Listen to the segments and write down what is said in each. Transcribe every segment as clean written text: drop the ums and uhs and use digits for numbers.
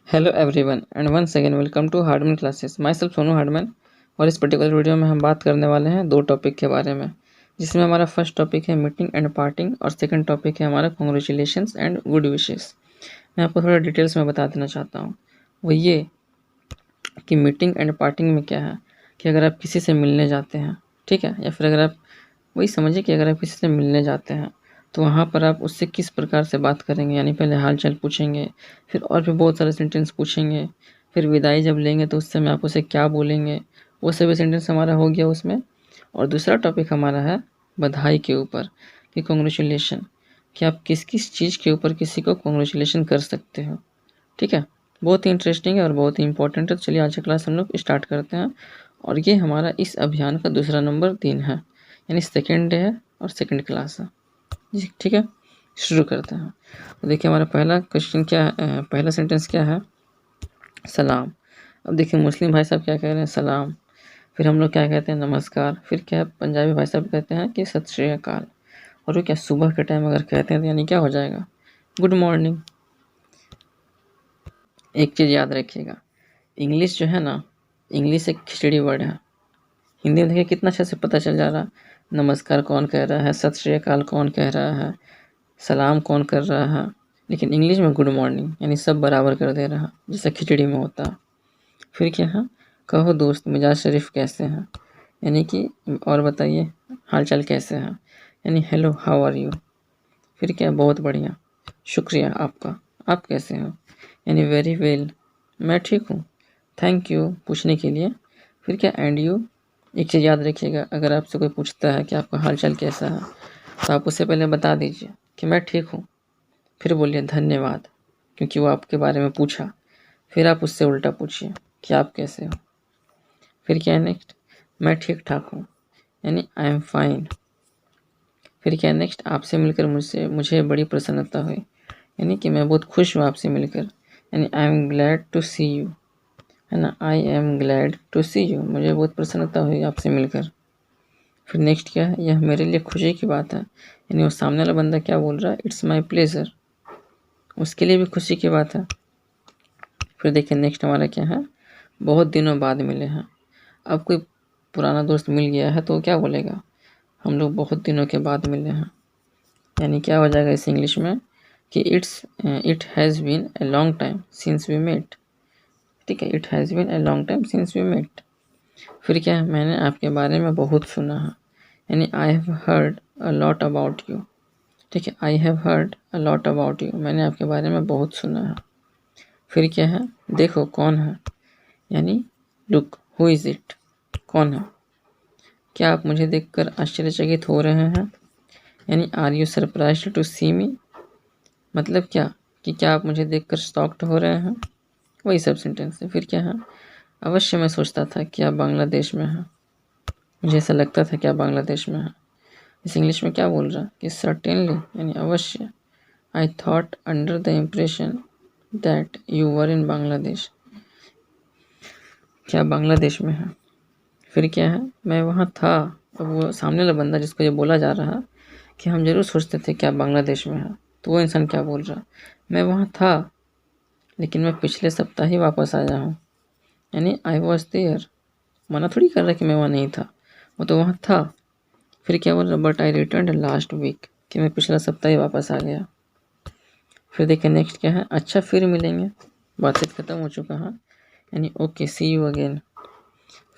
Hello everyone and once again welcome to Hardman classes. Myself Sonu Hardman. और इस particular video में हम बात करने वाले हैं दो टॉपिक के बारे में, जिसमें हमारा फर्स्ट टॉपिक है मीटिंग एंड पार्टिंग और सेकंड टॉपिक है हमारा कॉन्ग्रेचुलेशंस एंड गुड विशेस। मैं आपको थोड़ा डिटेल्स में बता देना चाहता हूँ। वो ये कि मीटिंग एंड पार्टिंग में क्या है कि अगर आप किसी से मिलने जाते हैं, ठीक है, या फिर अगर आप वही समझिए कि अगर आप किसी से मिलने जाते हैं तो वहाँ पर आप उससे किस प्रकार से बात करेंगे। यानी पहले हाल चाल पूछेंगे, फिर और भी बहुत सारे सेंटेंस पूछेंगे, फिर विदाई जब लेंगे तो उस समय आप उसे क्या बोलेंगे, वो सभी सेंटेंस हमारा हो गया उसमें। और दूसरा टॉपिक हमारा है बधाई के ऊपर कि कॉन्ग्रेचुलेशन, कि आप किस किस चीज़ के ऊपर किसी को कॉन्ग्रेचुलेशन कर सकते हो। ठीक है, बहुत ही इंटरेस्टिंग है और बहुत ही इंपॉर्टेंट है। तो चलिए आज का क्लास हम लोग स्टार्ट करते हैं। और ये हमारा इस अभियान का दूसरा नंबर 3 है, यानी सेकेंड डे है और सेकेंड क्लास है जी। ठीक है, शुरू करते हैं। तो देखिए हमारा पहला क्वेश्चन क्या है, पहला सेंटेंस क्या है, सलाम। अब देखिए मुस्लिम भाई साहब क्या कह रहे हैं, सलाम। फिर हम लोग क्या कहते हैं, नमस्कार। फिर क्या है, पंजाबी भाई साहब कहते हैं कि सत श्री अकाल। और वो क्या सुबह के टाइम अगर कहते हैं तो यानी क्या हो जाएगा, गुड मॉर्निंग। एक चीज़ याद रखिएगा, इंग्लिश जो है ना, इंग्लिश एक खिचड़ी वर्ड है। हिंदी में देखिए कितना अच्छे से पता चल जा रहा है, नमस्कार कौन कह रहा है, सत श्री अकाल कौन कह रहा है, सलाम कौन कर रहा है। लेकिन इंग्लिश में गुड मॉर्निंग यानी सब बराबर कर दे रहा है, जैसा खिचड़ी में होता है। फिर क्या है, कहो दोस्त मिजाज शरीफ कैसे हैं, यानी कि और बताइए हाल चाल कैसे हैं, यानी हेलो हाउ आर यू। फिर क्या, बहुत बढ़िया, शुक्रिया आपका, आप कैसे हो, यानी वेरी वेल, मैं ठीक हूँ, थैंक यू पूछने के लिए। फिर क्या, एंड यू। एक चीज़ याद रखिएगा, अगर आपसे कोई पूछता है कि आपका हाल चाल कैसा है तो आप उससे पहले बता दीजिए कि मैं ठीक हूँ, फिर बोलिए धन्यवाद, क्योंकि वो आपके बारे में पूछा। फिर आप उससे उल्टा पूछिए कि आप कैसे हो। फिर क्या है नेक्स्ट, मैं ठीक ठाक हूँ, यानी आई एम फाइन। फिर क्या है नेक्स्ट, आपसे मिलकर मुझे बड़ी प्रसन्नता हुई, यानी कि मैं बहुत खुश हूँ आपसे मिलकर, यानी I am glad to see you, है ना, I am glad to see you, मुझे बहुत प्रसन्नता हुई आपसे मिलकर। फिर नेक्स्ट क्या है, यह मेरे लिए खुशी की बात है, यानी वो सामने वाला बंदा क्या बोल रहा है, इट्स माई प्लेजर, उसके लिए भी खुशी की बात है। फिर देखिए नेक्स्ट हमारा क्या है, बहुत दिनों बाद मिले हैं। अब कोई पुराना दोस्त मिल गया है तो वो क्या बोलेगा, हम लोग बहुत दिनों के बाद मिले हैं, यानी क्या हो जाएगा इस इंग्लिश में कि it has been a long time since we met. ठीक है, it has been a long time since we met. फिर क्या है, मैंने आपके बारे में बहुत सुना है, यानी I have heard a lot about you. ठीक है, I have heard a lot about you, मैंने आपके बारे में बहुत सुना है। फिर क्या है, देखो कौन है, यानी लुक हु इज़ इट, कौन है। क्या आप मुझे देखकर आश्चर्यचकित हो रहे हैं, यानी आर यू सरप्राइज्ड टू सी मी, मतलब क्या कि क्या आप मुझे देखकर शॉक्ड हो रहे हैं, वही सब सेंटेंस है। फिर क्या है, अवश्य मैं सोचता था कि आप बांग्लादेश में हैं, मुझे ऐसा लगता था कि आप बांग्लादेश में हैं। इस इंग्लिश में क्या बोल रहा है कि सर्टेनली, यानी अवश्य, I thought under the impression that you were in Bangladesh, क्या बांग्लादेश में है। फिर क्या है, मैं वहाँ था। अब वो सामने वाला बंदा जिसको ये बोला जा रहा है कि हम जरूर सोचते थे कि आप बांग्लादेश में हैं, तो वो इंसान क्या बोल रहा है, मैं वहाँ था लेकिन मैं पिछले सप्ताह ही वापस आया हूँ, यानी आई वॉज देयर। मना थोड़ी कर रहा कि मैं वहाँ नहीं था, वो तो वहाँ था। फिर क्या बोल रहा, but I return last week, कि मैं पिछला सप्ताह ही वापस आ गया। फिर देखिए नेक्स्ट क्या है, अच्छा फिर मिलेंगे, बातचीत खत्म हो चुका है, यानी ओके सी यू अगेन।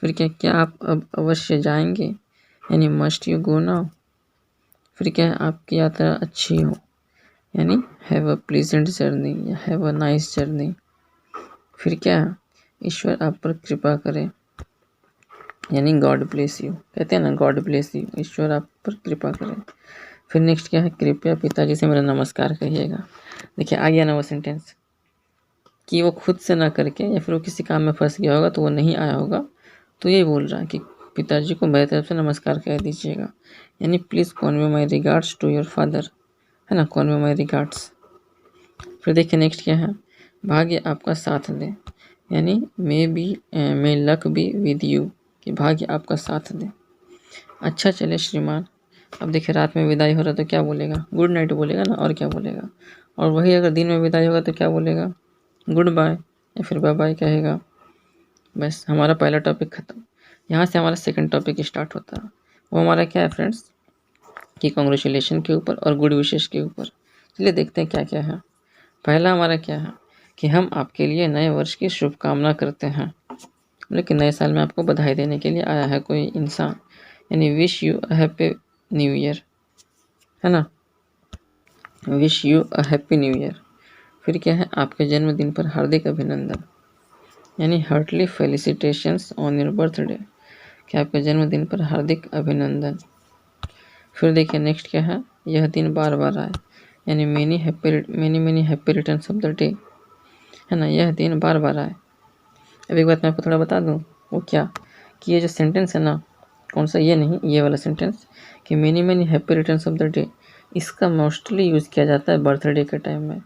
फिर क्या आप अब अवश्य जाएंगे, यानी मस्ट यू गो नाउ। फिर क्या है, आपकी यात्रा अच्छी हो, यानी हैव अ प्लीजेंट जर्नी या हैव अ नाइस जर्नी। फिर क्या है, ईश्वर आप पर कृपा करे, यानी गॉड ब्लेस यू, कहते हैं ना गॉड ब्लेस यू, ईश्वर आप पर कृपा करे। फिर नेक्स्ट क्या है, कृपया पिताजी से मेरा नमस्कार कहिएगा। देखिए आ गया ना वो सेंटेंस कि वो खुद से ना करके या फिर वो किसी काम में फंस गया होगा तो वो नहीं आया होगा, तो यही बोल रहा है कि पिताजी को मेरी तरफ से नमस्कार कह दीजिएगा, यानी please convey my regards to your father, है ना, कॉन्वे माई रिगार्ड्स। फिर देखिए नेक्स्ट क्या है, भाग्य आपका साथ दे, यानी मे लक बी विद यू, कि भाग्य आपका साथ दे। अच्छा चले श्रीमान। अब देखिए रात में विदाई हो रहा तो क्या बोलेगा, गुड नाइट बोलेगा ना, और क्या बोलेगा। और वही अगर दिन में विदाई होगा तो क्या बोलेगा, गुड बाय। या फिर बाय बाय कहेगा। बस हमारा पहला टॉपिक ख़त्म। यहाँ से हमारा सेकंड टॉपिक स्टार्ट होता है। वो हमारा क्या है फ्रेंड्स कि कॉन्ग्रेचुलेशन के ऊपर और गुड विशेष के ऊपर। चलिए देखते हैं क्या क्या है। पहला हमारा क्या है कि हम आपके लिए नए वर्ष की शुभकामना करते हैं। मतलब कि नए साल में आपको बधाई देने के लिए आया है कोई इंसान, यानी wish you a happy new year, है ना, wish you a happy new year. फिर क्या है आपके जन्मदिन पर हार्दिक अभिनंदन, यानी heartily felicitations on your birthday, कि आपके जन्मदिन पर हार्दिक अभिनंदन। फिर देखिए नेक्स्ट क्या है, यह दिन बार बार आए, यानी many happy returns of the day, है ना, यह दिन बार बार आए। अब एक बात मैं आपको थोड़ा बता दूं, वो क्या कि ये जो सेंटेंस है ना, कौन सा, ये नहीं, ये वाला सेंटेंस कि many happy returns of the day, इसका मोस्टली यूज़ किया जाता है बर्थडे के टाइम में।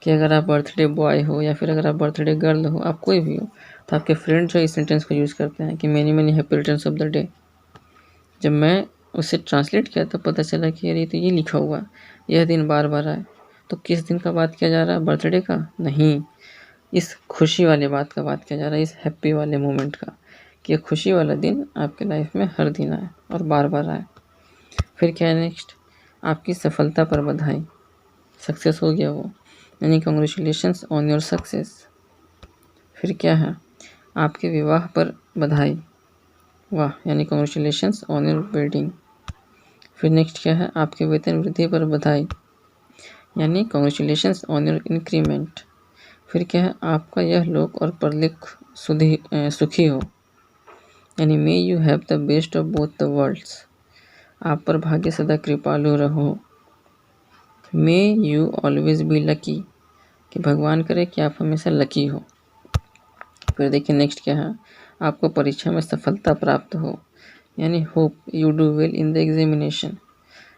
कि अगर आप बर्थडे बॉय हो या फिर अगर आप बर्थडे गर्ल हो, आप कोई भी हो, तो आपके फ्रेंड जो इस सेंटेंस को यूज़ करते हैं कि many happy returns of the day. जब मैं उसे ट्रांसलेट किया तो पता चला कि यार ये तो ये लिखा हुआ, यह दिन बार बार आए, तो किस दिन का बात किया जा रहा है, बर्थडे का नहीं, इस खुशी वाले बात का बात किया जा रहा है, इस हैप्पी वाले मोमेंट का, कि ये खुशी वाला दिन आपके लाइफ में हर दिन आए और बार बार आए। फिर क्या है नेक्स्ट, आपकी सफलता पर बधाई, सक्सेस हो गया वो, यानी कॉन्ग्रेचुलेशंस ऑन योर सक्सेस। फिर क्या है, आपके विवाह पर बधाई, वाह, यानी कॉन्ग्रेचुलेशंस ऑन योर वेडिंग। फिर नेक्स्ट क्या है, आपके वेतन वृद्धि पर बधाई, यानी कॉन्ग्रेचुलेशंस ऑन योर इंक्रीमेंट। फिर क्या है, आपका यह लोक और परलोक सुखी हो, यानी may you have the best of both the worlds, आप पर भाग्य सदा कृपालु रहो। May you always be lucky, कि भगवान करे कि आप हमेशा लकी हो। फिर देखिए नेक्स्ट क्या है, आपको परीक्षा में सफलता प्राप्त हो, यानी hope you do well in the examination,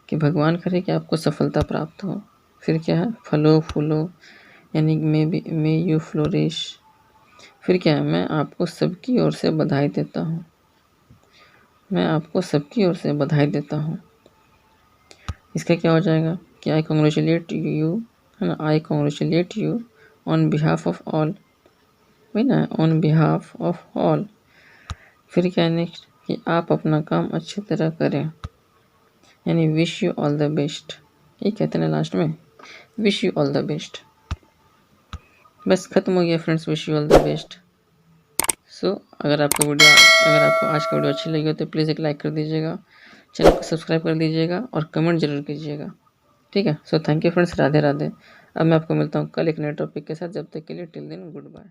कि भगवान करे कि आपको सफलता प्राप्त हो। फिर क्या है, फलो फूलो, यानी मे यू फ्लोरिश। फिर क्या है, मैं आपको सबकी ओर से बधाई देता हूँ, मैं आपको सबकी ओर से बधाई देता हूँ। इसका क्या हो जाएगा कि आई कॉन्ग्रेचुलेट यू, है ना, I congratulate you on behalf of all, वही ना, ऑन बिहाफ ऑफ ऑल। फिर क्या है नेक्स्ट कि आप अपना काम अच्छी तरह करें, यानी wish you all the best, ये कहते हैं लास्ट में, wish you all the best. बस खत्म हो गया friends, wish you all the best. So अगर आपको आज का वीडियो अच्छी लगी हो तो प्लीज़ एक लाइक कर दीजिएगा, चैनल को सब्सक्राइब कर दीजिएगा और कमेंट जरूर कीजिएगा, ठीक है। So thank you friends, Radhe Radhe. अब मैं आपको मिलता हूँ कल एक नए टॉपिक के साथ, जब तक के लिए टिल देन गुड बाय।